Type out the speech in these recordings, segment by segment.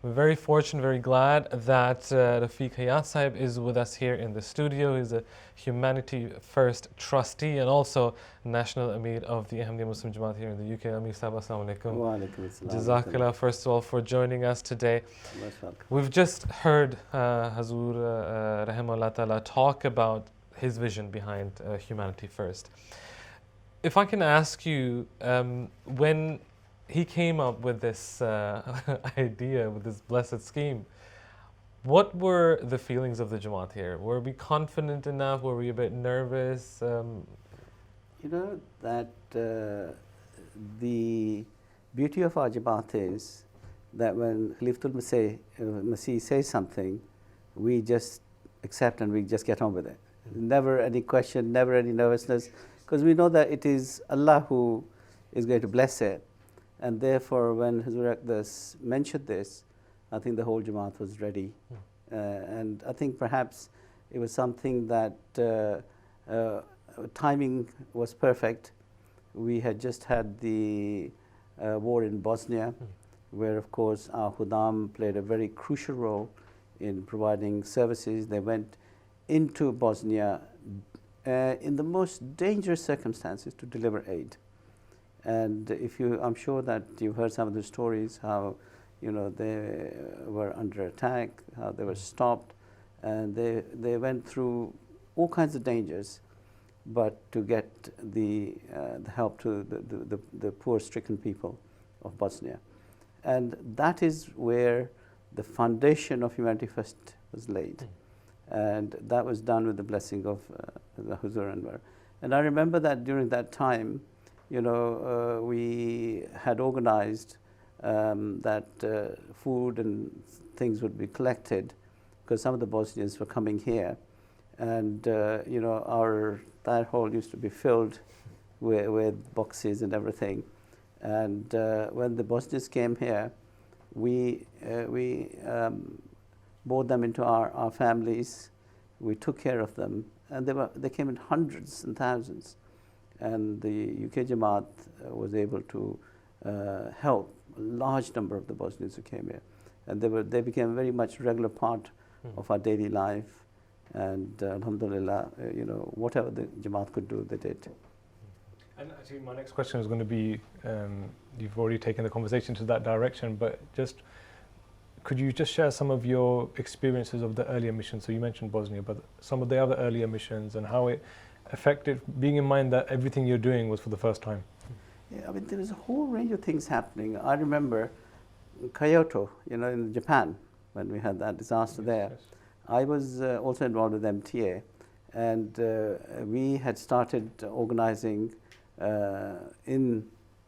We're very fortunate, very glad that Rafiq Hayat Sahib is with us here in the studio. He's a Humanity First trustee and also National Amir of the Ahmadiyya Muslim Jamaat here in the UK. Amir Sahib, assalamu alaikum. Wa alaikum assalam. Jazakallah, first of all, for joining us today. Most welcome. We've just heard Hazur Rahimahullah Ta'ala talk about his vision behind Humanity First. If I can ask you, when he came up with this idea, with this blessed scheme, what were the feelings of the Jamaat here? Were we confident enough? Were we a bit nervous? You know that the beauty of our Jamaat is that when Khalifatul Masih says something, we just accept and we just get on with it. Never any question, never any nervousness, because we know that it is Allah who is going to bless it. And therefore, when Hazur Aqdas mentioned this, I think the whole Jamaat was ready. And I think perhaps it was something that timing was perfect. We had just had the war in Bosnia, where of course our Khudam played a very crucial role in providing services. They went into Bosnia in the most dangerous circumstances to deliver aid. And I'm sure that you've heard some of the stories, how they were under attack, how they were stopped, and they went through all kinds of dangers, but to get the help to the poor stricken people of Bosnia. And that is where the foundation of Humanity First was laid. And that was done with the blessing of the Huzur Anwar. And I remember that during that time, we had organized that food and things would be collected, because some of the Bosnians were coming here, and our tire hall used to be filled with boxes and everything. And when the Bosnians came here, we brought them into our families. We took care of them, and they came in hundreds and thousands. And the UK Jamaat was able to help a large number of the Bosnians who came here. And they became a very much regular part of our daily life. And alhamdulillah, whatever the Jamaat could do, they did. And actually my next question is going to be, you've already taken the conversation to that direction, but could you just share some of your experiences of the earlier missions? So you mentioned Bosnia, but some of the other earlier missions and how it affected, being in mind that everything you're doing was for the first time. Yeah, I mean, there was a whole range of things happening. I remember Kyoto, in Japan, when we had that disaster there. Yes. I was also involved with MTA, and we had started organizing in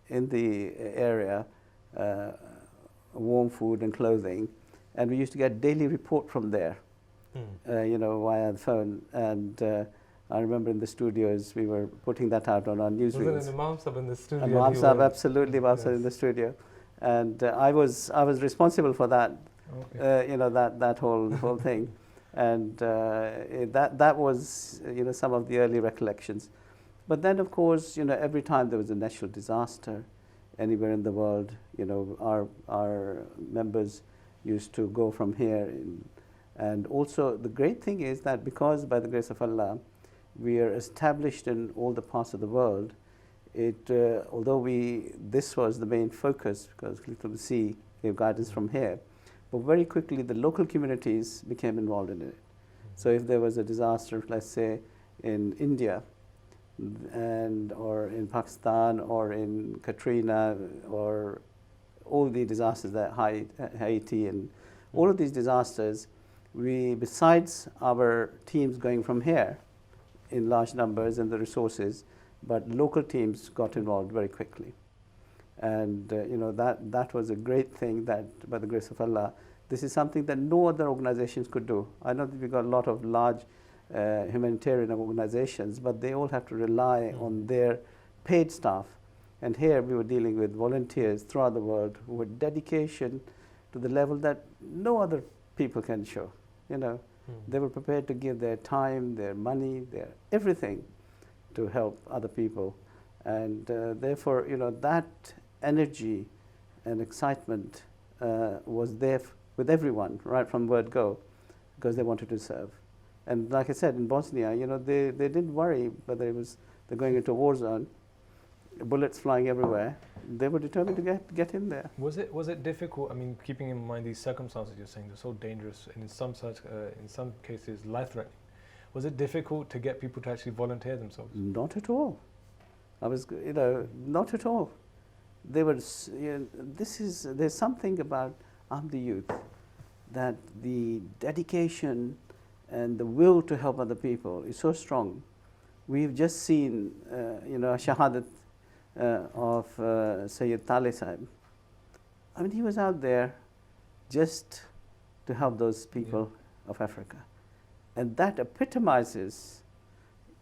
the area warm food and clothing, and we used to get daily report from there, via the phone. And I remember in the studios we were putting that out on our newsreels. Was it Imam Sahib in the studio? Imam Sahib, absolutely, Imam Sahib in the studio, and I was responsible for that. Okay. That whole thing, and that was some of the early recollections. But then, of course, every time there was a natural disaster anywhere in the world, our members used to go from here. And also the great thing is that because by the grace of Allah, we are established in all the parts of the world, although this was the main focus, because Khalifatul Masih gave guidance from here, but very quickly the local communities became involved in it. So if there was a disaster, let's say in India, or in Pakistan, or in Katrina, or all the disasters that Haiti and all of these disasters, besides our teams going from here in large numbers and the resources, but local teams got involved very quickly. And that was a great thing, that by the grace of Allah, this is something that no other organizations could do. I know that we've got a lot of large humanitarian organizations, but they all have to rely on their paid staff. And here we were dealing with volunteers throughout the world who had dedication to the level that no other people can show. They were prepared to give their time, their money, their everything to help other people. And therefore, that energy and excitement was there with everyone, right from word go, because they wanted to serve. And like I said, in Bosnia, they didn't worry whether they're going into a war zone, bullets flying everywhere. They were determined to get in there. Was it difficult? I mean, keeping in mind these circumstances you're saying they're so dangerous and in some cases life-threatening. Was it difficult to get people to actually volunteer themselves? Not at all. Not at all. They were. There's something about Ahmadi youth that the dedication and the will to help other people is so strong. We've just seen, Shahadat of Sayyid Taleh Sahib. I mean, he was out there just to help those people of Africa. And that epitomizes,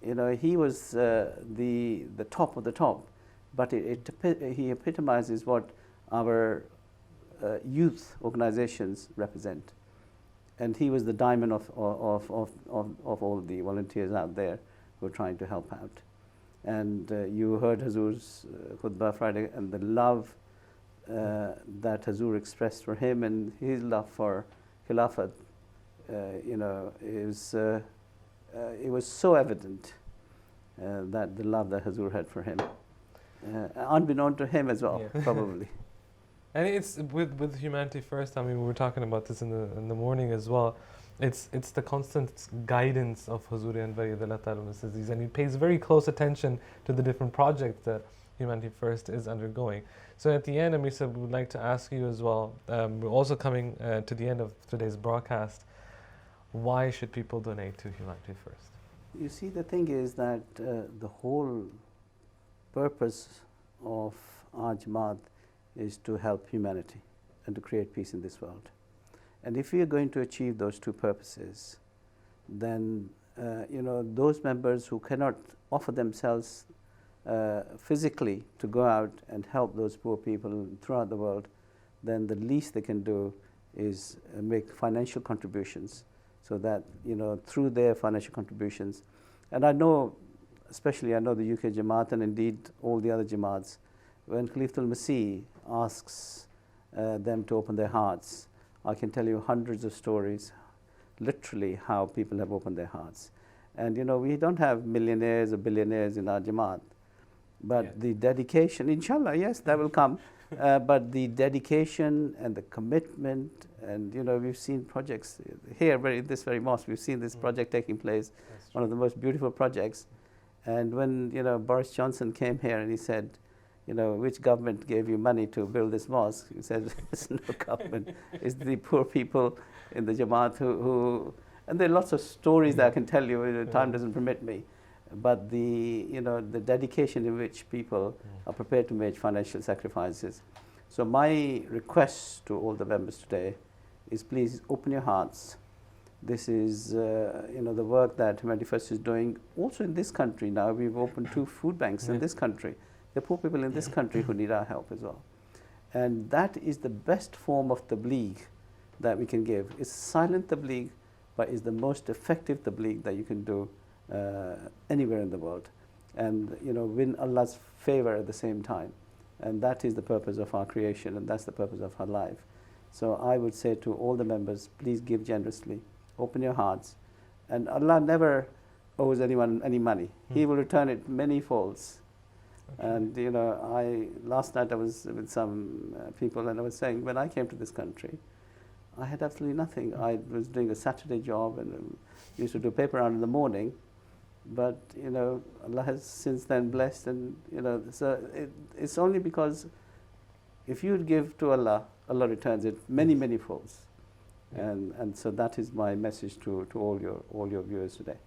he was the top of the top, but he epitomizes what our youth organizations represent. And he was the diamond of all the volunteers out there who are trying to help out. And you heard Hazur's khutbah Friday, and the love that Hazur expressed for him and his love for Khilafat, it was so evident that the love that Hazur had for him, unbeknown to him as well, probably. And it's with Humanity First. I mean, we were talking about this in the morning as well. It's the constant guidance of Hazur Anvari, and he pays very close attention to the different projects that Humanity First is undergoing. So at the end, Amir, we would like to ask you as well. We're also coming to the end of today's broadcast. Why should people donate to Humanity First? You see, the thing is that the whole purpose of our Jamaat is to help humanity and to create peace in this world. And if we are going to achieve those two purposes, then those members who cannot offer themselves physically to go out and help those poor people throughout the world, then the least they can do is make financial contributions, so that through their financial contributions, and I know the UK Jamaat and indeed all the other Jamaats, when Khalifatul Masih asks them to open their hearts, I can tell you hundreds of stories, literally how people have opened their hearts. And we don't have millionaires or billionaires in our Jamaat, but the dedication, inshallah, yes, that will come, but the dedication and the commitment, and we've seen projects here, in this very mosque, we've seen this project taking place, one of the most beautiful projects. And when Boris Johnson came here and he said, which government gave you money to build this mosque? He said, it's no government, it's the poor people in the Jamaat who and there are lots of stories that I can tell you, time doesn't permit me. But the dedication in which people are prepared to make financial sacrifices. So my request to all the members today is, please open your hearts. This is the work that Humanity First is doing. Also in this country now, we've opened 2 food banks in this country. There are poor people in this country who need our help as well. And that is the best form of tabligh that we can give. It's silent tabligh, but it's the most effective tabligh that you can do anywhere in the world, and win Allah's favor at the same time. And that is the purpose of our creation, and that's the purpose of our life. So I would say to all the members, please give generously, open your hearts, and Allah never owes anyone any money. He will return it many folds. Okay. And last night I was with some people, and I was saying, when I came to this country, I had absolutely nothing. I was doing a Saturday job and used to do paper round in the morning. But Allah has since then blessed, and so it's only because if you give to Allah, Allah returns it many, many folds. And so that is my message to all your viewers today.